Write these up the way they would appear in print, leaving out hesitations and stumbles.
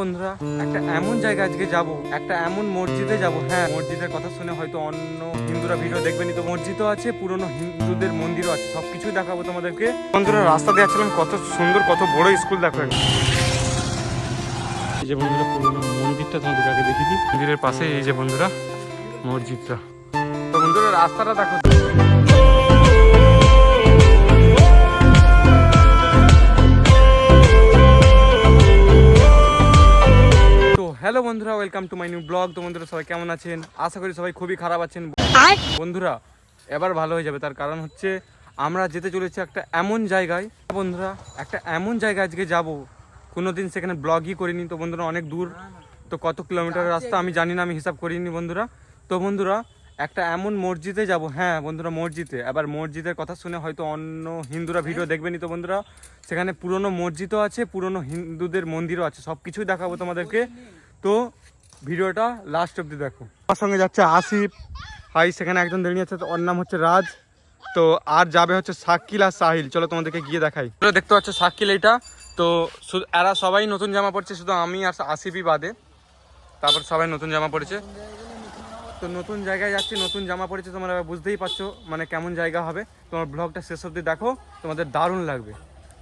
বন্ধুরা একটা এমন জায়গা আজকে যাব, একটা এমন মসজিদে যাব। হ্যাঁ, মসজিদের কথা শুনে হয়তো অন্য হিন্দুরা ভিডিও দেখবেনি, তো মসজিদও আছে, পুরনো হিন্দুদের মন্দিরও আছে, সবকিছুই দেখাবো তোমাদেরকে। বন্ধুরা রাস্তা দিয়ে আসছিলাম, কত সুন্দর, কত বড় স্কুল দেখো। এই যে বন্ধুরা পুরনো মন্দিরটা তোমাদের আগে দেখিয়ে দিই। মন্দিরের পাশে এই যে বন্ধুরা মসজিদটা। তো বন্ধুরা রাস্তাটা দেখো। হ্যালো বন্ধুরা, welcome to my new blog. তো বন্ধুরা সবাই কেমন আছেন? আশা করি সবাই খুবই খারাপ আছেন। বন্ধুরা এবার ভালো হয়ে যাবে, তার কারণ হচ্ছে আমরা যেতে চলেছি একটা এমন জায়গায়। বন্ধুরা একটা এমন জায়গায় আজকে যাব, কোনোদিন সেখানে ব্লগই করিনি। তো বন্ধুরা অনেক দূর, তো কত কিলোমিটার রাস্তা আমি জানি না, আমি হিসাব করিনি বন্ধুরা। তো বন্ধুরা একটা এমন মসজিদে যাব। হ্যাঁ বন্ধুরা মসজিদে, এবার মসজিদের কথা শুনে হয়তো অন্য হিন্দুরা ভিডিও দেখবেনি। তো বন্ধুরা সেখানে পুরনো মসজিদও আছে, পুরনো হিন্দুদের মন্দিরও আছে, সব কিছুই দেখাবো তোমাদেরকে। তো ভিডিওটা লাস্ট অব্দি দেখো। আমার সঙ্গে যাচ্ছে আসিফ, হাই, সেখানে একজন দাঁড়িয়ে আছে, ওর নাম হচ্ছে রাজ। তো আর যাবে হচ্ছে শাকিল আর সাহিল। চলো তোমাদেরকে গিয়ে দেখাই। দেখতে পাচ্ছ শাকিল এইটা। তো এরা সবাই নতুন জামা পড়ছে, শুধু আমি আর আসিফই বাদে, তারপর সবাই নতুন জামা পড়েছে। তো নতুন জায়গায় যাচ্ছি, নতুন জামা পড়েছে, তোমরা বুঝতেই পারছো মানে কেমন জায়গা হবে। তোমার ব্লগটা শেষ অবধি দেখো, তোমাদের দারুণ লাগবে।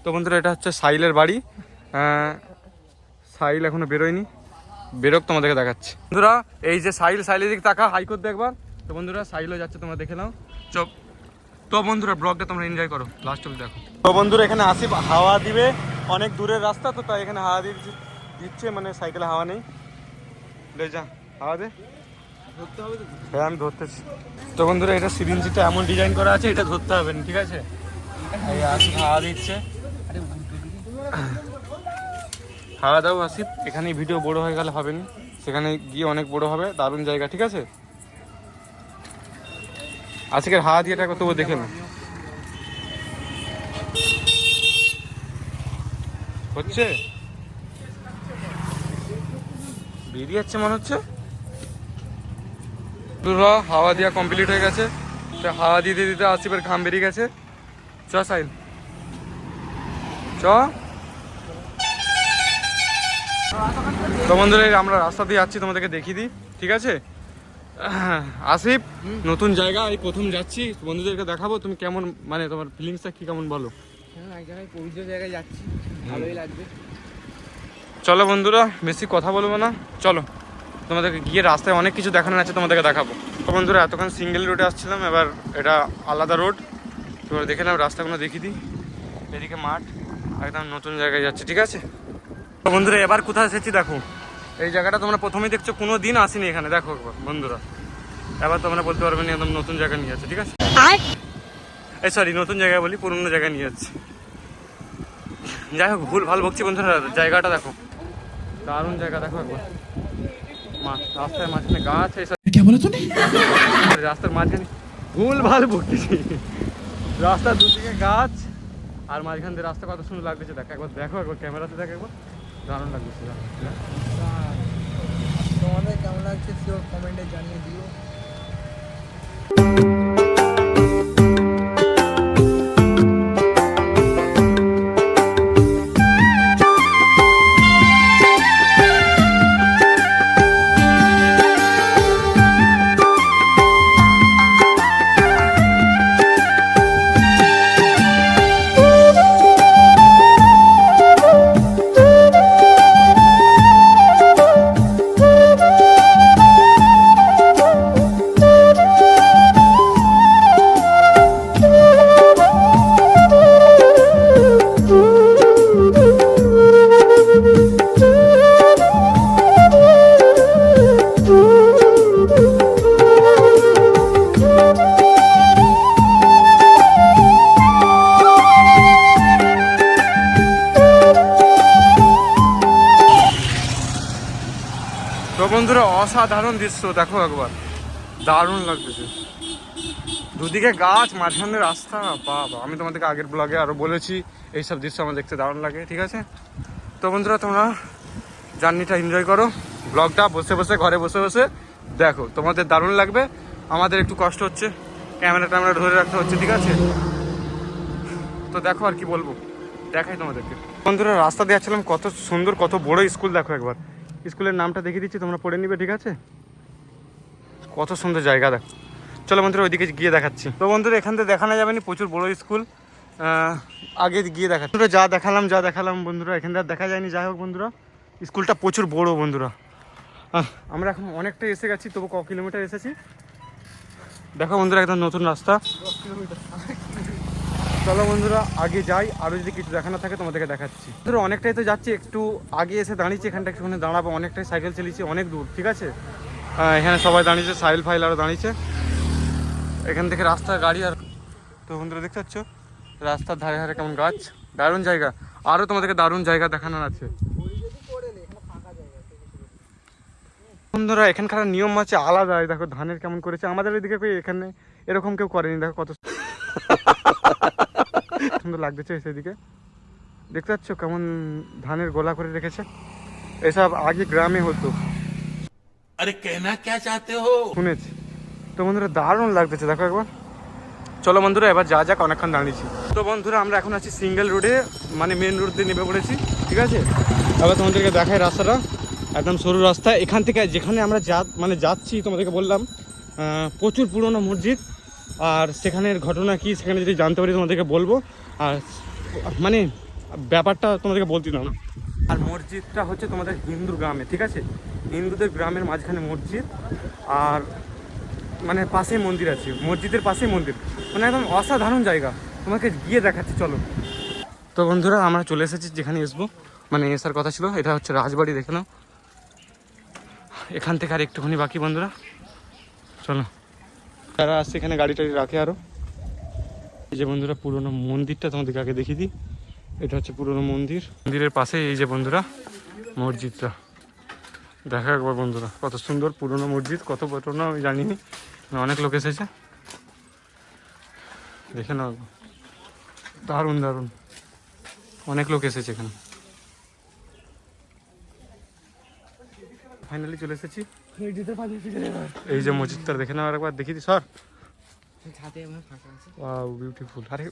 তো বন্ধুরা এটা হচ্ছে সাহিলের বাড়ি। সাহিল এখনো বেরোয়নি, বেরোক তোমাদেরকে দেখাচ্ছি। বন্ধুরা এই যে সাহিলের দিকে তাকা, হাই করতে একবার। তো বন্ধুরা সাহিলও যাচ্ছে, তোমরা দেখে নাও। চপ। তো বন্ধুরা ব্লগটা তোমরা এনজয় করো, লাস্ট অবধি দেখো। তো বন্ধুরা এখানে আসিফ হাওয়া দিবে, অনেক দূরের রাস্তা, তো তাই এখানে হাওয়া দিচ্ছে, মানে সাইকেলে হাওয়া নেই। লে যা হাওয়া দে, ধরতে হবে তো। হ্যাঁ আমি ধরতেছি। তো বন্ধুরা এটা সিরিঞ্জিটা এমন ডিজাইন করা আছে, এটা ধরতে হবে না, ঠিক আছে? এই আসিফ হাওয়া দিচ্ছে, হাওয়া দাও আসিফ। এখানে ভিডিও বড় হয়ে গেলে হবে না, সেখানে গিয়ে অনেক বড় হবে, দারুণ জায়গা, ঠিক আছে? আজকের হাওয়া দিয়ে এটা তবু দেখে না হচ্ছে, বেরিয়ে যাচ্ছে মনে হচ্ছে। পুরো হাওয়া দেওয়া কমপ্লিট হয়ে গেছে। তো হাওয়া দিতে দিতে আসিফের ঘাম বেরিয়ে গেছে। চ সাইল চ। তো বন্ধুরা আমরা রাস্তা দিয়ে যাচ্ছি, তোমাদেরকে দেখিয়ে দিই, ঠিক আছে? আসিফ নতুন জায়গা, এই প্রথম যাচ্ছি, বন্ধুদেরকে দেখাবো। তুমি কেমন, মানে তোমার ফিলিংসটা কি, কেমন বলো? এক জায়গায় পবিত্র জায়গায় যাচ্ছি, ভালোই লাগবে। চলো বন্ধুরা বেশি কথা বলবো না, চলো তোমাদেরকে গিয়ে রাস্তায় অনেক কিছু দেখানোর আছে, তোমাদেরকে দেখাবো। তো বন্ধুরা এতক্ষণ সিঙ্গেল রোডে আসছিলাম, এবার এটা আলাদা রোড। তোমরা দেখে নাও, রাস্তাগুলো দেখিয়ে দিই। এদিকে মাঠ, একদম নতুন জায়গায় যাচ্ছে, ঠিক আছে? তো বন্ধুরা এবার কোথায় এসেছি দেখো। এই জায়গাটা তোমরা প্রথমেই দেখছো, কোনো দিন আসিনি এখানে, দেখো একবার বন্ধুরা। এবার তোমরা বলতে পারবে না একদম নতুন জায়গায় নিয়ে যাচ্ছে, ঠিক আছে? এই সরি, নতুন জায়গায় বলি, পুরনো জায়গায় নিয়ে যাচ্ছে। যাই হোক, ভুল ভাল বকছি বন্ধুরা। জায়গাটা দেখো, দারুণ জায়গা, দেখো একবার। রাস্তার মাঝখানে গাছ, রাস্তার মাঝখানে ভুল ভাল বকতেছি। রাস্তার দুদিকে গাছ, আর মাঝখান দিয়ে রাস্তা কত সুন্দর লাগতেছে, দেখো একবার, দেখো একবার ক্যামেরাতে, দেখো একবার, দারুণ লাগতেছে। তোমাদের কেমন লাগছে শিওর কমেন্টে জানিয়ে দিও। তো বন্ধুরা অসাধারণ দৃশ্য, দেখো একবার, দারুণ লাগতেছে। দুদিকে গাছ, মাঝখানে রাস্তা, বাবা। আমি তোমাদেরকে আগের ব্লগে আরও বলেছি, এইসব দৃশ্য আমার দেখতে দারুণ লাগে, ঠিক আছে? তো বন্ধুরা তোমরা জার্নিটা এনজয় করো, ব্লগটা বসে বসে, ঘরে বসে বসে দেখো, তোমাদের দারুণ লাগবে। আমাদের একটু কষ্ট হচ্ছে, ক্যামেরা ধরে রাখতে হচ্ছে, ঠিক আছে? তো দেখো আর কি বলবো, দেখাই তোমাদেরকে। বন্ধুরা রাস্তা দিয়ে যাচ্ছিলাম, কত সুন্দর কত বড় স্কুল দেখো একবার। স্কুলের নামটা দেখিয়ে দিচ্ছি, তোমরা পড়ে নিবে, ঠিক আছে? কত সুন্দর জায়গা দেখো। চলো বন্ধুরা ওইদিকে গিয়ে দেখাচ্ছি। তো বন্ধুরা এখান থেকে দেখানো যাবে না, প্রচুর বড় স্কুল, আগে গিয়ে দেখাচ্ছি। যা দেখালাম বন্ধুরা, এখান থেকে দেখা যায়নি। যাই হোক বন্ধুরা, স্কুলটা প্রচুর বড় বন্ধুরা। আমরা এখন অনেকটা এসে গেছি, তবু ক কিলোমিটার এসেছি দেখো বন্ধুরা, একদম নতুন রাস্তা। 10 কিলোমিটার। চলো বন্ধুরা আগে যাই, আরও যদি কিছু দেখানো থাকে তোমাদেরকে দেখাচ্ছি। ধরো অনেকটাই তো যাচ্ছি, একটু আগে এসে দাঁড়িয়েছি, এখানটা একটুখানি দাঁড়াবো, অনেকটাই সাইকেল চালিয়েছি, অনেক দূর, ঠিক আছে? এখানে সবাই দাঁড়িয়েছে, সাইল ফাইল আরও দাঁড়িয়েছে, এখান থেকে রাস্তা গাড়ি। আর তো বন্ধুরা দেখতে পাচ্ছ রাস্তার ধারে ধারে কেমন গাছ, দারুণ জায়গা। আরও তোমাদেরকে দারুণ জায়গা দেখানোর আছে বন্ধুরা। এখানকার নিয়ম আছে আলাদা, দেখো ধানের কেমন করেছে, আমাদের এদিকে এখানে এরকম কেউ করেনি। দেখো কত সুন্দর লাগতেছে সেদিকে, দেখতে পাচ্ছ কেমন ধানের গোলা করে রেখেছে। এসব আগে গ্রামে হতো, अरे कहना क्या चाहते हो? শুনেছি। তো বন্ধুরা দারুণ লাগতেছে দেখো একবার। চলো বন্ধুরা এবার যা যাক, অনেকক্ষণ দাঁড়িয়েছি। তো বন্ধুরা আমরা এখন আছি সিঙ্গেল রোডে, মানে মেন রোড দিয়ে নেমে পড়েছি, ঠিক আছে? এবার তোমাদেরকে দেখাই রাস্তাটা, একদম সরু রাস্তা। এখান থেকে যেখানে আমরা যাচ্ছি তোমাদেরকে বললাম, প্রচুর পুরনো মসজিদ। আর সেখানের ঘটনা কি সেখানে যদি জানতে পারি তোমাদেরকে বলবো। আর মানে ব্যাপারটা তোমাদেরকে বলতে দাও না। আর মসজিদটা হচ্ছে তোমাদের হিন্দু গ্রামে, ঠিক আছে? হিন্দুদের গ্রামের মাঝখানে মসজিদ, আর মানে পাশেই মন্দির আছে, মসজিদের পাশেই মন্দির, মানে একদম অসাধারণ জায়গা। তোমাকে গিয়ে দেখাচ্ছি চলো। তো বন্ধুরা আমরা চলে এসেছি যেখানে আসবো, মানে এসার কথা ছিল। এটা হচ্ছে রাজবাড়ি, দেখে নাও। এখান থেকে আর একটুখানি বাকি বন্ধুরা, চলো। যারা আসছে এখানে গাড়ি টাড়ি রাখে আরও। এই যে বন্ধুরা পুরোনো মন্দিরটা তোমাদেরকে আগে দেখিয়ে দিই। এটা হচ্ছে পুরোনো মন্দির, মন্দিরের পাশে এই যে বন্ধুরা মসজিদটা দেখা একবার বন্ধুরা, কত সুন্দর পুরোনো মসজিদ। কত পুরোনো আমি জানিনি, অনেক লোক এসেছে, দেখে নাও দারুণ দারুণ, অনেক লোক এসেছে এখানে। ফাইনালি চলে এসেছি এই যে মসজিদটা, দেখে নাও একবার, দেখিয়ে দিই সর। Wow beautiful. আরে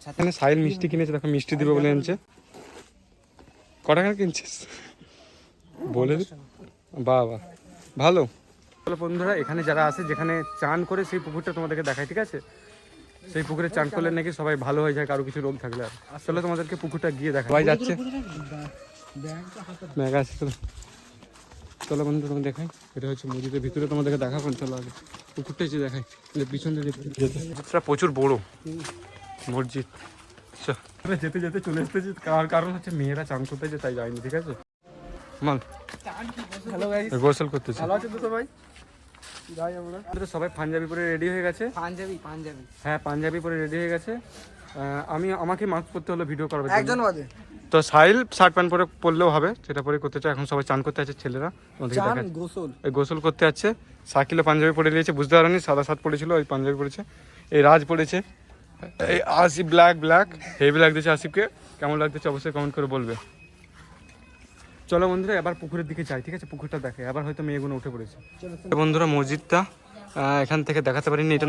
এখানে সাইল মিষ্টি কিনেছে, দেখো মিষ্টি দিবে বলে আনছে। ক টাকা কিনছিস বলে দি। বাহ বাহ ভালো। চলো বন্ধুরা এখানে যারা আছে, যেখানে চান করে সেই পুকুরটা তোমাদেরকে দেখায়, ঠিক আছে? সেই পুকুরে চান করলে নাকি সবাই ভালো হয়ে যায়, কারো কিছু রোগ থাকলে। আর আসলে তোমাদেরকে পুকুরটা গিয়ে দেখা, সবাই যাচ্ছে ব্যাগ আছে। চলো বন্ধু তোমাকে দেখাই, এটা হচ্ছে মসজিদের ভিতরে, তোমাদেরকে দেখাবো। চলো আগে পুকুরটা এসে দেখাই, পিছন দিয়ে মসজিদটা প্রচুর বড় মসজিদ। যেতে যেতে চলে এসেছি, কারণ হচ্ছে মেয়েরা চান করতে যে, তাই যায়নি, ঠিক আছে? মাল হ্যালো গাইস, গোসল করতেছে। ভালো আছেন তো সবাই? যাই আমরা সবাই পাঞ্জাবি পরে রেডি হয়ে গেছে। পাঞ্জাবি হ্যাঁ পাঞ্জাবি পরে রেডি হয়ে গেছে। আমাকে মাস্ক পরতে হলো ভিডিও করার একজন জন্য। বাদে তো সাহিল শার্ট প্যান্ট পরে পরলেও হবে, সেটা পরে করতে চাই। এখন সবাই চান করতে আছে ছেলেরা, ওদেরকে চান দেখাচ্ছি। গোসল এই গোসল করতে যাচ্ছে। সাকিলও পাঞ্জাবি পরে নিয়েছে, বুঝতে পারেনি, সাদা শার্ট পরেছিল, ওই পাঞ্জাবি পরেছে। এই রাজ পড়েছে, এই আসিফ ব্ল্যাক হেভি লাগতেছে আসিফকে। কেমন লাগতেছে অবশ্যই কমেন্ট করে বলবে। চলো বন্ধুরা এবার পুকুরের দিকে যাই, ঠিক আছে? পুকুরটা দেখে আবার হয়তো মেয়েগুলো উঠে পড়েছে। বন্ধুরা মসজিদটা এখান থেকে দেখাতে পারিনি, এটা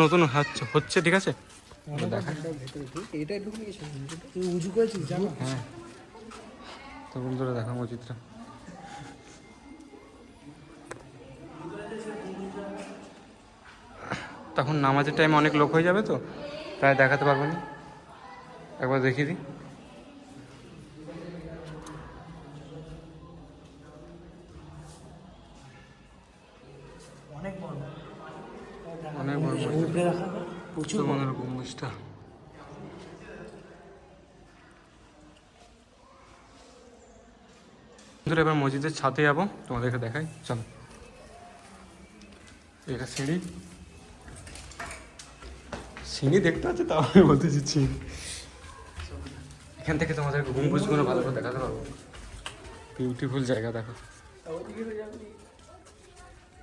নতুন হচ্ছে, ঠিক আছে? এটা একটু তুই উজু করেছিস জানো? হ্যাঁ তো বন্ধুরা দেখা মসজিদটা। তখন নামাজের টাইমে অনেক লোক হয়ে যাবে, তো তাই দেখাতে পারবো না। একবার দেখিয়ে দিই। অনেক বড় প্রচুর মনের গম্বুজটা। এবার মসজিদের ছাদে যাবো, তোমাদেরকে দেখাই চলো। এটা সিঁড়ি দেখতে আছে, তাও আমি বলতে চাচ্ছি এখান থেকে তোমাদের গম্বুজগুলো ভালো করে দেখাতে পারবো। বিউটিফুল জায়গা দেখো।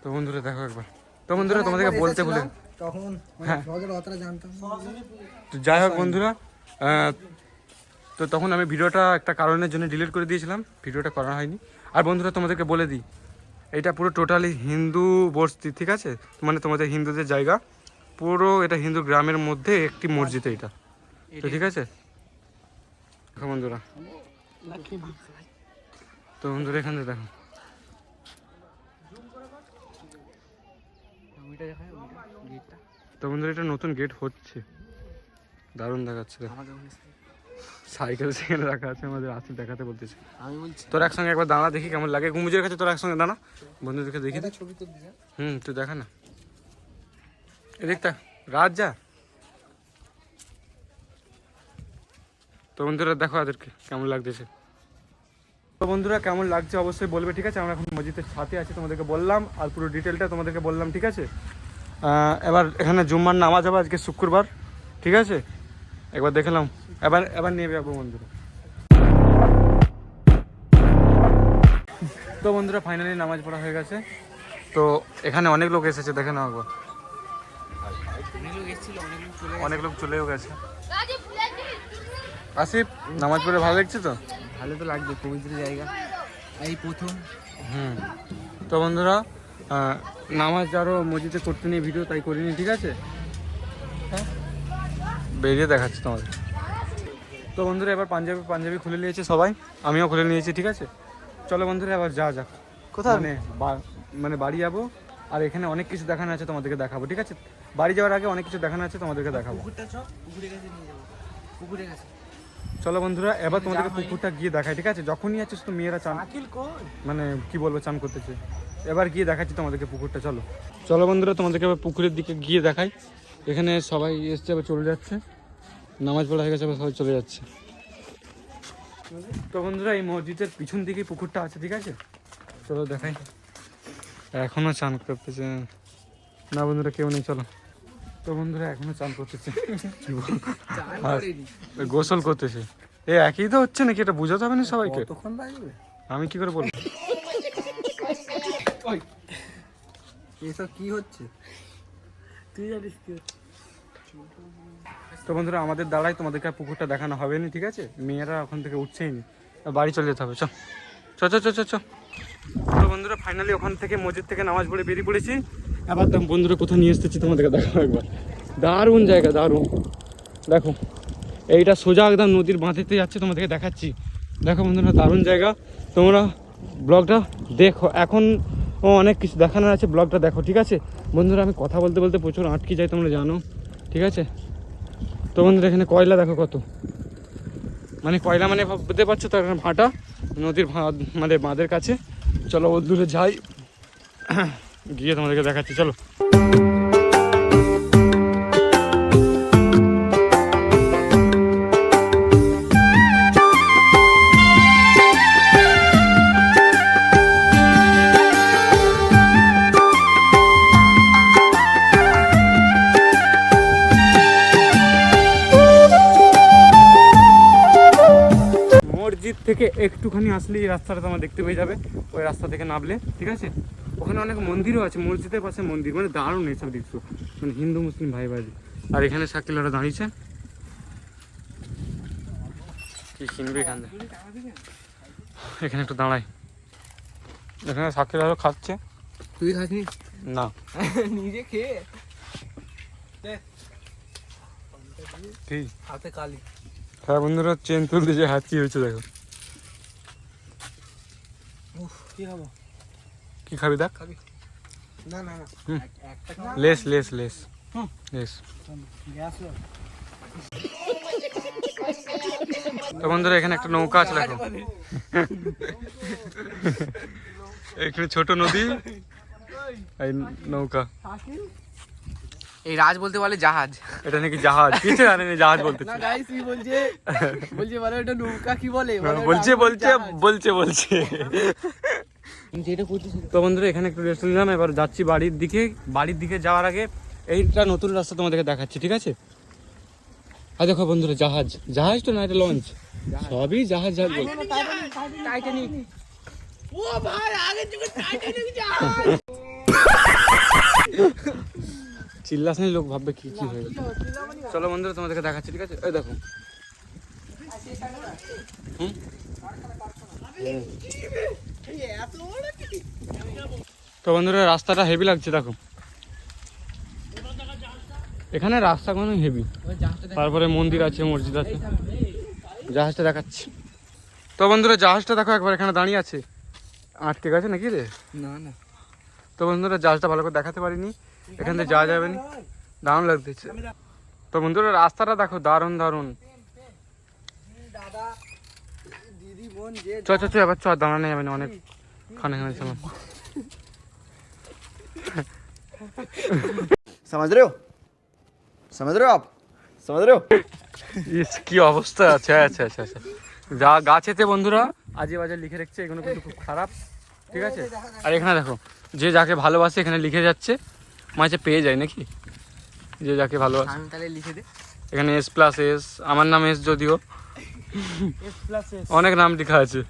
তো বন্ধুরা দেখো একবার। তো বন্ধুরা তোমাদেরকে বলতে ভুলে, তখন হ্যাঁ অতটা জানতাম। তো যাই হোক বন্ধুরা, তো তখন আমি ভিডিওটা একটা কারণের জন্য ডিলিট করে দিয়েছিলাম, ভিডিওটা করা হয়নি। আর বন্ধুরা তোমাদেরকে বলে দিই, এটা পুরো টোটালি হিন্দু বস্তি, ঠিক আছে? মানে তোমাদের হিন্দুদের জায়গা পুরো, এটা হিন্দু গ্রামের মধ্যে একটি মসজিদ এটা, তো ঠিক আছে? দেখো বন্ধুরা, তো বন্ধুরা এখানে দেখো, তো বন্ধুরা এটা নতুন গেট হচ্ছে, দারুণ দেখাচ্ছে। সাইকেল সেখানে রাখা আছে, আমাদের আসিফ দেখাতে বলতেছে। আমি বলছি তোর একসঙ্গে একবার দাঁড়া দেখি কেমন লাগে, গুমুজের কাছে তোর একসঙ্গে দাঁড়া, বন্ধুদেরকে দেখি। এটা ছবি তো দিছে। তুই দেখা না এদিকটা, রাত যা। তো বন্ধুরা দেখো এদেরকে কেমন লাগতেছে। তো বন্ধুরা কেমন লাগছে অবশ্যই বলবে, ঠিক আছে। আমরা এখন মসজিদের ছাদে আছি, তোমাদেরকে বললাম, আর পুরো ডিটেলটা তোমাদেরকে বললাম, ঠিক আছে। এবার এখানে জুম্মার নামাজ হবে আজকে শুক্রবার, ঠিক আছে। একবার দেখলাম, এবার নিয়ে যাবো বন্ধুরা। তো বন্ধুরা ফাইনালি নামাজ পড়া হয়ে গেছে। তো এখানে অনেক লোক এসেছে, দেখে নাও একবার, অনেক লোক চলেও গেছে। আসিফ নামাজ পড়ে ভালো লাগছে তো? ভালো তো লাগবে, পবিত্র জায়গা, এই প্রথম। তো বন্ধুরা নামাজ আরও মসজিদে করতে নিয়ে ভিডিও তাই করিনি, ঠিক আছে। হ্যাঁ বেরিয়ে দেখাচ্ছি তোমাদের। তো বন্ধুরা এবার পাঞ্জাবি খুলে নিয়েছে সবাই, আমিও খুলে নিয়েছি, ঠিক আছে। চলো বন্ধুরা এবার যা যাক। কোথায়? মানে বাড়ি যাবো, আর এখানে অনেক কিছু দেখানো আছে, তোমাদেরকে দেখাবো, ঠিক আছে। বাড়ি যাওয়ার আগে অনেক কিছু দেখানো আছে, তোমাদেরকে দেখাবো। চলো বন্ধুরা এবার তোমাদেরকে পুকুরটা গিয়ে দেখাই, ঠিক আছে। যখনই আছিস তো মেয়েরা চান, মানে কি বলবো, চান করতেছে। এবার গিয়ে দেখাচ্ছি তোমাদেরকে পুকুরটা, চলো। চলো বন্ধুরা তোমাদেরকে এবার পুকুরের দিকে গিয়ে দেখাই। এখানে সবাই এসছে, এবার চলে যাচ্ছে, নামাজ পড়া হয়ে গেছে, এবার সবাই চলে যাচ্ছে। তো বন্ধুরা এই মসজিদের পিছন দিকে পুকুরটা আছে, ঠিক আছে। চলো দেখাই। এখনো চান করতেছে না বন্ধুরা, কেউ নেই, চলো। তো বন্ধুরা এখনো চান করতেছে, গোসল করতেছে। একই তো হচ্ছে নাকি, এটা বোঝাতে হবে না সবাইকে, আমি কি করে বলবো। এসব কি হচ্ছে তুই জানিস কি হচ্ছে? তো বন্ধুরা আমাদের দ্বারাই তোমাদেরকে আর পুকুরটা দেখানো হবে না, ঠিক আছে। মেয়েরা ওখান থেকে উঠছেই নি, বাড়ি চলে যেতে হবে, চ চ চ চ চ। তো বন্ধুরা ফাইনালি ওখান থেকে মসজিদ থেকে নামাজ পড়ে বেরিয়ে পড়েছি। এবার বন্ধুরা কোথায় নিয়ে এসেছি তোমাদেরকে দেখাবো একবার। দারুণ জায়গা, দারুণ। দেখো এইটা সোজা একদম নদীর বাঁধেতে যাচ্ছে, তোমাদেরকে দেখাচ্ছি। দেখো বন্ধুরা দারুণ জায়গা, তোমরা ব্লগটা দেখো। এখন অনেক কিছু দেখানোর আছে, ব্লগটা দেখো, ঠিক আছে বন্ধুরা। আমি কথা বলতে বলতে প্রচুর আটকে যাই, তোমরা জানো, ঠিক আছে। তো বন্ধুরা এখানে কয়লা দেখো কত, মানে কয়লা মানে ভাবতে পারছো তো, এখানে ভাটা নদীর মানে বাঁধের কাছে। চলো ওর দূরে যাই, গিয়ে তোমাদেরকে দেখাচ্ছি, চলো। মসজিদ থেকে একটুখানি আসলেই এই রাস্তাটা তোমার দেখতে পেয়ে যাবে, ওই রাস্তা থেকে নামলে, ঠিক আছে। ওখানে অনেক মন্দিরও আছে, মসজিদের পাশে মন্দির, মানে দারুণ এইসব দৃশ্য, মানে হিন্দু মুসলিম ভাই ভাই। আর এখানে সাকিলারা দাঁড়িয়েছে, কি কিনবে এখানে, এখানে একটু দাঁড়াই। এখানে সাকিলারও খাচ্ছে, তুই খাসনি? না নিজে খেয়ে ঠিক হাতে কালি। হ্যাঁ বন্ধুরা চেন তুলতে যে হাত কি হয়েছে দেখো। কি খাবো? কি খাবি দেখ? খাবি? না না না, একটা less less less less. Gas. তো বন্ধুরা এখানে একটা নৌকা আছে দেখো, এখানে ছোট নদী, এই নৌকা। এই রাজ বলতে বলে জাহাজ। এটা নাকি জাহাজ, কিছু জানি না জাহাজ বলতে। না গাইস কি বলছে বলে এটা নৌকা কি বলে, বলছে বলছে বলছে বলছে। যেটা করছিস। তো বন্ধুরা এখানে একটু রেস্ট নিলাম, এবার যাচ্ছি বাড়ির দিকে। বাড়ির দিকে যাওয়ার আগে এইটা নতুন রাস্তা তোমাদেরকে দেখাচ্ছি, ঠিক আছে। আর দেখো বন্ধুরা জাহাজ, জাহাজ তো না, এটা লঞ্চ, সবই জাহাজ জাহাজ বলে। টাইটানিক। ও ভাই আগে যুগে টাইটানিক জাহাজ। চিল্লাস না, লোক ভাববে কি কি হয়ে গেছে। চলো বন্ধুরা তোমাদেরকে দেখাচ্ছি, ঠিক আছে। এই দেখো তো বন্ধুরা রাস্তাটা হেভি লাগছে, দেখো এখানে রাস্তাগুলো হেভি। তারপরে মন্দির আছে, মসজিদ আছে, জাহাজটা দেখাচ্ছি। তো বন্ধুরা জাহাজটা দেখো একবার এখানে দাঁড়িয়ে আছে, আটকে গেছে নাকি রে? না না, তো বন্ধুরা জাহাজটা ভালো করে দেখাতে পারিনি, এখান থেকে যাওয়া যাবে না, দারুণ লাগতেছে। তো বন্ধুরা রাস্তাটা দেখো দারুণ দারুণ। দাদা দিদি বোন যে চ চ চ এবার চ, দাঁড়ানো যাবে না, অনেক খানে খানে ছিল। समझ रहे हो, समझ रहे हो आप, समझ रहे हो? ইস কি অবস্থা। আচ্ছা আচ্ছা আচ্ছা আচ্ছা, যা গাছেতে বন্ধুরা আজে বাজে লিখে রাখছে, এগুলো কিন্তু খুব খারাপ, ঠিক আছে। আর এখানে দেখো যে যাকে ভালোবাসে এখানে লিখে যাচ্ছে, মাঝে পেয়ে যায় নাকি, যে যাকে ভালোবাসে। আমি তাহলে লিখে দে এখানে S+S, আমার নাম এস, যদিও S+S। অনেক নাম লেখা আছে।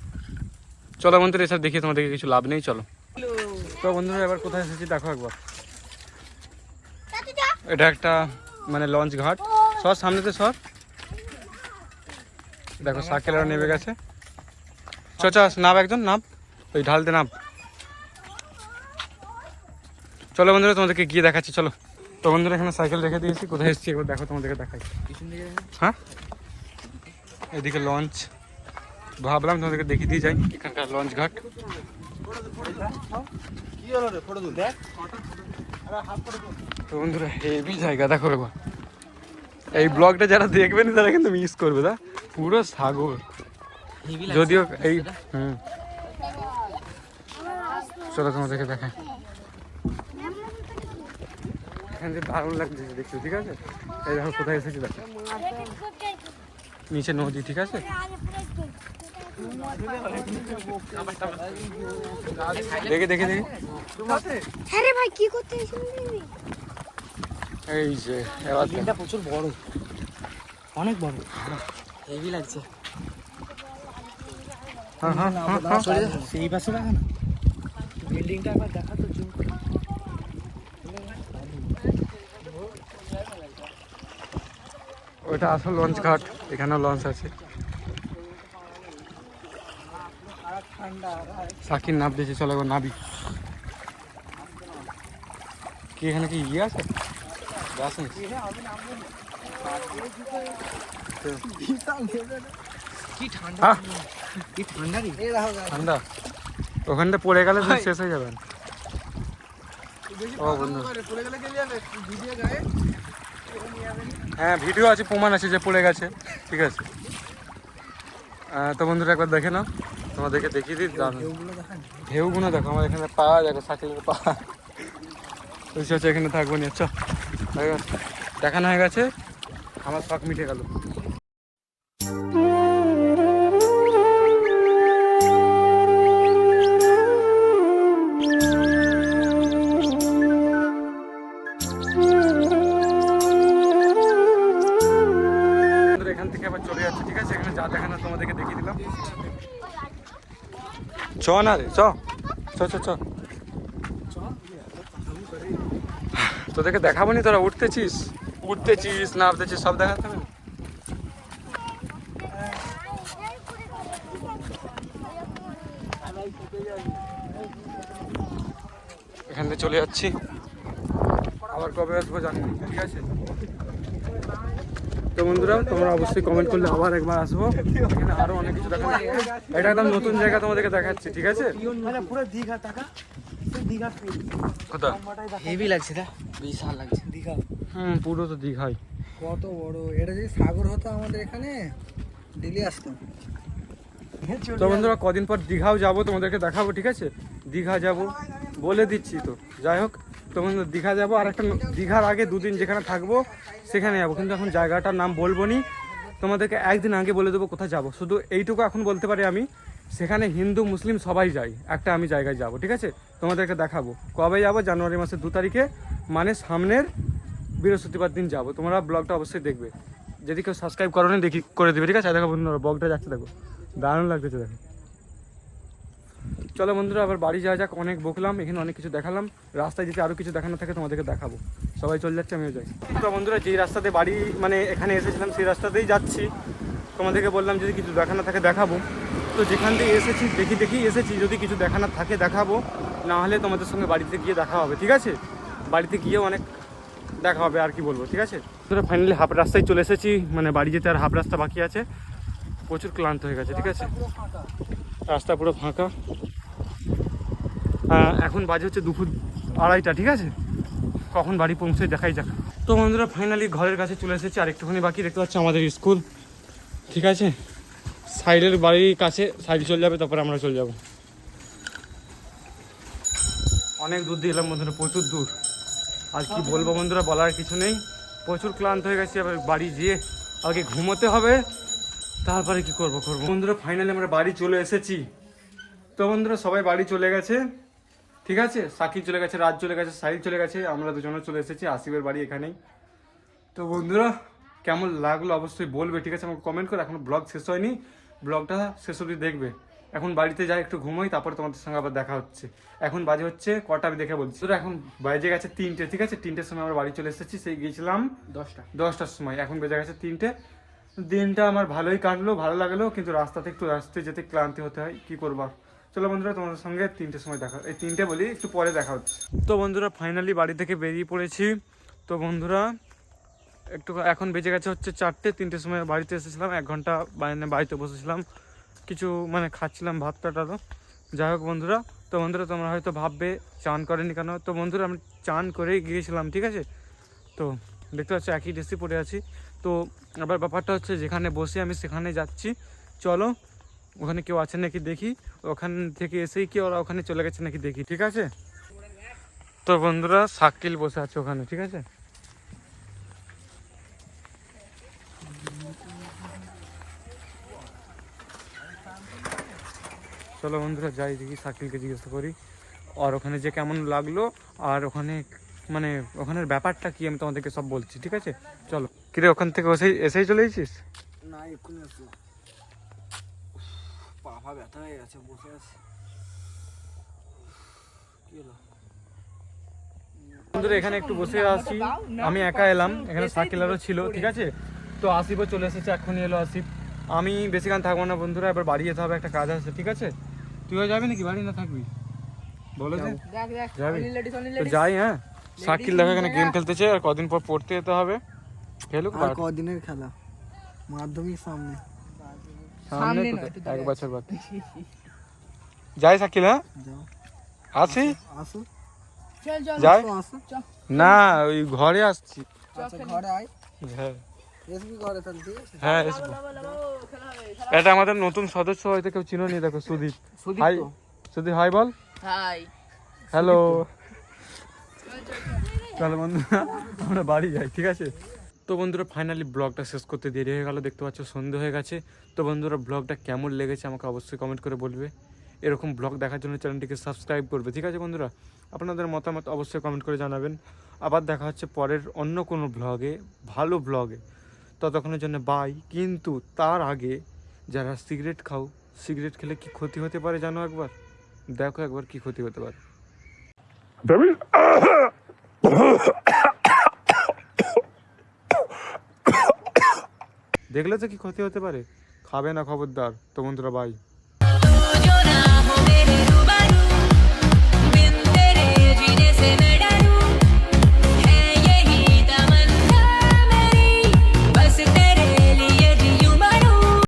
চলো বন্ধুরা এসব দেখিয়ে তোমাদেরকে কিছু লাভ নেই, চলো। তো বন্ধুরা এবার কোথায় এসেছি দেখো একবার, এটা একটা মানে লঞ্চ ঘাট। সর সামনেতে সর, দেখো সাইকেলরা নেমে গেছে। চ চ নাম একজন নাম, ওই ঢালতে নাম। চলো বন্ধুরা তোমাদেরকে গিয়ে দেখাচ্ছি, চলো। তো বন্ধুরা এখানে সাইকেল রেখে দিয়েছি, কোথায় এসেছি একবার দেখো, তোমাদেরকে দেখাই। হ্যাঁ এদিকে লঞ্চ, ভাবলাম তোমাদেরকে দেখিয়ে দিয়ে যাই এখানকার লঞ্চ ঘাট। তো বন্ধুরা হেভি জায়গা দেখো একবার, এই ব্লগটা যারা দেখবেন তারা কিন্তু মিস করবে, দা পুরো সাগর। যদিও এই চলো তোমাদেরকে দেখাই, এখান থেকে দারুণ লাগছে দেখছো, ঠিক আছে। এই দেখো কোথায় এসেছি দেখো, নিচে নদী, ঠিক আছে। দেখে দেখে দেখে আরে ভাই কি করতে এসেছিস? এই যে এবার বিল্ডিংটা প্রচুর বড়, অনেক বড়, হেভি লাগছে। হ্যাঁ হ্যাঁ হ্যাঁ হ্যাঁ। সেই পাশে দেখা না, বিল্ডিংটা একবার দেখা তো জুম করে। ওইটা আসল লঞ্চ ঘাট, এখানেও লঞ্চ আছে। সাকির নাপ দিয়েছে, চলো একবার নাবি। কি এখানে কি ইয়ে আছে? বাস নাকি? কি ঠান্ডা, হ্যাঁ কি ঠান্ডা রে। ঠান্ডা, ওখানটা পড়ে গেলে তুমি শেষ হয়ে যাবেন। ও বন্ধু হ্যাঁ ভিডিও আছে, প্রমাণ আছে যে পড়ে গেছে, ঠিক আছে। তো বন্ধুরা একবার দেখে নাও, তোমাদেরকে দেখিয়ে দিই ঢেউগুলো দেখো, আমার এখানে পা দেখো, সাইকেলের পা বুঝতে হচ্ছে, এখানে থাকবো নি। আচ্ছা দেখানো হয়ে গেছে, আমার শখ মিটে গেল। এখান থেকে আবার চলে যাচ্ছে, ঠিক আছে। এখানে যা দেখানো তোমাদেরকে দেখিয়ে দিলাম। চ না রে, চ চ চ চ, তোদেরকে দেখাবো নি, তোরা উঠতেছিস নামতেছিস, সব দেখাতে হবে। এখান থেকে চলে যাচ্ছি, আবার কবে আসবো জানি না, ঠিক আছে। তো বন্ধুরা তোমরা অবশ্যই কমেন্ট করলে আবার একবার আসবো, এখানে আরো অনেক কিছু দেখাবো। এটা একদম নতুন জায়গা তোমাদেরকে দেখাচ্ছি, ঠিক আছে। পুরো দীঘা টাকা, দীঘা কোথা হেভি লাগছে, তা বিশাল লাগছে দীঘা। পুরো তো দীঘাই। কত বড় এটা, যদি সাগর হতো আমাদের এখানে ডেলি আসতাম। তো বন্ধুরা কদিন পর দীঘাও যাবো, তোমাদেরকে দেখাবো, ঠিক আছে। দীঘা যাব বলে দিচ্ছি, তো যাই হোক। তো বন্ধুরা দীঘা যাবো, আর একটা দীঘার আগে দুদিন যেখানে থাকবো সেখানে যাবো, কিন্তু এখন জায়গাটার নাম বলবো নি, তোমাদেরকে একদিন আগে বলে দেবো কোথায় যাবো। শুধু এইটুকু এখন বলতে পারি আমি, সেখানে হিন্দু মুসলিম সবাই যায়, একটা আমি জায়গায় যাব, ঠিক আছে। তোমাদেরকে দেখাবো কবে যাবো, জানুয়ারি মাসের 2 তারিখে, মানে সামনের বৃহস্পতিবার দিন যাবো। তোমরা ব্লগটা অবশ্যই দেখবে, যদি কেউ সাবস্ক্রাইব করো না দেখি করে দেবে, ঠিক আছে। দেখো বন্ধুরা ব্লগটা যাচ্ছে, দেখো দারুণ লাগতেছে, দেখো। চলো বন্ধুরা আবার বাড়ি যাওয়া যাক, অনেক বকলাম, এখানে অনেক কিছু দেখালাম। রাস্তায় যদি আরও কিছু দেখানো থাকে তোমাদেরকে দেখাবো। সবাই চলে যাচ্ছে, আমিও যাই। তো বন্ধুরা যেই রাস্তাতে বাড়ি মানে এখানে এসেছিলাম সেই রাস্তাতেই যাচ্ছি, তোমাদেরকে বললাম যদি কিছু দেখানো থাকে দেখাবো। তো যেখান থেকে এসেছি দেখি এসেছি, যদি কিছু দেখানো থাকে দেখাবো, না হলে তোমাদের সঙ্গে বাড়িতে গিয়ে দেখা হবে, ঠিক আছে। বাড়িতে গিয়েও অনেক দেখা হবে, আর কি বলবো, ঠিক আছে। তো ফাইনালি হাফ রাস্তায় চলে এসেছি, মানে বাড়ি যেতে আর হাফ রাস্তা বাকি আছে। প্রচুর ক্লান্ত হয়ে গেছে, ঠিক আছে। রাস্তা পুরো ফাঁকা। এখন বাজে হচ্ছে দুপুর 2:30, ঠিক আছে। কখন বাড়ি পৌঁছে দেখাই যাক। তো বন্ধুরা ফাইনালি ঘরের কাছে চলে এসেছি, আর একটুখানি বাকি। দেখতে পাচ্ছি আমাদের স্কুল, ঠিক আছে। সাইডের বাড়ির কাছে সাইড চলে যাবে, তারপরে আমরা চলে যাব। অনেক দূর দিয়ে এলাম বন্ধুরা, প্রচুর দূর। আর কি বলবো বন্ধুরা, বলার কিছু নেই। প্রচুর ক্লান্ত হয়ে গেছি। এবার বাড়ি গিয়ে আগে ঘুমোতে হবে, তারপরে কি করবো বন্ধুরা। ফাইনালি আমরা বাড়ি চলে এসেছি। তো বন্ধুরা সবাই বাড়ি চলে গেছে, ঠিক আছে। সাকিব চলে গেছে, রাজ চলে গেছে, সাহিল চলে গেছে, আমরা দুজনে চলে এসেছি। আসিফের বাড়ি এখানেই। তো বন্ধুরা কেমন লাগলো অবশ্যই বলবে, ঠিক আছে, আমাকে কমেন্ট করে। এখনো ব্লগ শেষ হয়নি, ব্লগটা শেষ অবধি দেখবে। এখন বাড়িতে যাই, একটু ঘুমোই, তারপরে তোমাদের সঙ্গে আবার দেখা হচ্ছে। এখন বাজে হচ্ছে কটা আমি দেখে বলছি। তো এখন বাজে গেছে 3টে, ঠিক আছে। 3টের সময় আমরা বাড়ি চলে এসেছি। সেই গিয়েছিলাম 10টার সময়, এখন বেজে গেছে 3টে। দিনটা আমার ভালোই কাটলো, ভালো লাগলো, কিন্তু রাস্তাতে একটু আসতে যেতে ক্লান্তি হতে হয়, কি করবো আর। চলো বন্ধুরা তোমাদের সঙ্গে 3টের সময় দেখা, এই 3টে বলি, একটু পরে দেখা হচ্ছে। তো বন্ধুরা ফাইনালি বাড়ি থেকে বেরিয়ে পড়েছি। তো বন্ধুরা একটু এখন বেজে গেছে হচ্ছে 4টে। 3টের সময় বাড়িতে এসেছিলাম, 1 ঘন্টা বাড়িতে বসেছিলাম, কিছু খাচ্ছিলাম ভাতটা টালো। যাই হোক বন্ধুরা, তো বন্ধুরা তোমরা হয়তো ভাববে চান করেনি কেন। তো বন্ধুরা আমি চান করেই গিয়েছিলাম, ঠিক আছে। তো দেখতে পাচ্ছি একই ড্রেসই পরে আছি। তো আবার ব্যাপারটা হচ্ছে যেখানে বসে আমি সেখানে যাচ্ছি। চলো ওখানে কেউ আছে নাকি দেখি, ওখান থেকে এসেই কি ওরা ওখানে চলে গেছে নাকি দেখি, ঠিক আছে। তো বন্ধুরা শাকিল বসে আছে ওখানে, ঠিক আছে। চলো বন্ধুরা যাই, দেখি শাকিলকে জিজ্ঞাসা করি আর ওখানে যে কেমন লাগলো, আর ওখানে ওখানের ব্যাপারটা কি আমি তোমাদেরকে সব বলছি, ঠিক আছে। চলো। কিরে ওখান থেকে এসেই চলে এসেছিস? না এক্ষুনি আসলো, পা ব্যথা হয়ে গেছে, বসে আছি। কি হলো বন্ধুরা এখানে একটু বসে আছি, আমি একা এলাম, এখানে শাকিল আরও ছিল, ঠিক আছে। তো আসিফও চলে এসেছে, এখনই এলো আসিফ। আমি বেশিক্ষণ থাকবো না বন্ধুরা, এবার বাড়ি যেতে হবে, একটা কাজ আছে, ঠিক আছে। তুইও যাবি নাকি, বাড়ি না থাকবি বলো যে? যাবি তো যাই। হ্যাঁ শাকিল দেখো এখানে গেম খেলতেছে, আর কদিন পর পড়তে যেতে হবে। খেলুক, আর কদিনের খেলা, মাধ্যমিক সামনে। সামনে 1 বছর বাদ। যাই শাকিল, হ্যাঁ যাও, আসি, আসো, যাই আসো। না, ওই ঘরে আসছি। আচ্ছা ঘরে আয়, হ্যাঁ এসবি ঘরে তাহলে, ঠিক আছে। হ্যাঁ আসবো। এটা আমাদের নতুন সদস্য, হয়তো কেউ চিনো নি, দেখো সুদীপ। হাই সুদীপ, হাই বল। হাই। হ্যালো। চলো বন্ধুরা আমরা বাড়ি যাই, ঠিক আছে। তো বন্ধুরা ফাইনালি ব্লগটা শেষ করতে দেরি হয়ে গেল, দেখতে পাচ্ছ সন্ধে হয়ে গেছে। তো বন্ধুরা ব্লগটা কেমন লেগেছে আমাকে অবশ্যই কমেন্ট করে বলবে। এরকম ব্লগ দেখার জন্য চ্যানেলটিকে সাবস্ক্রাইব করবে, ঠিক আছে বন্ধুরা। আপনাদের মতামত অবশ্যই কমেন্ট করে জানাবেন। আবার দেখা হচ্ছে পরের অন্য কোনো ব্লগে, ভালো ব্লগে। ততক্ষণের জন্য বাই। কিন্তু তার আগে যারা সিগারেট খাও, সিগারেট খেলে কি ক্ষতি হতে পারে জানো একবার? দেখো একবার কি ক্ষতি হতে পারে। দেখলে তো কি ক্ষতি হতে পারে, খাবে না খবরদার। তো বন্ধুরা বাই।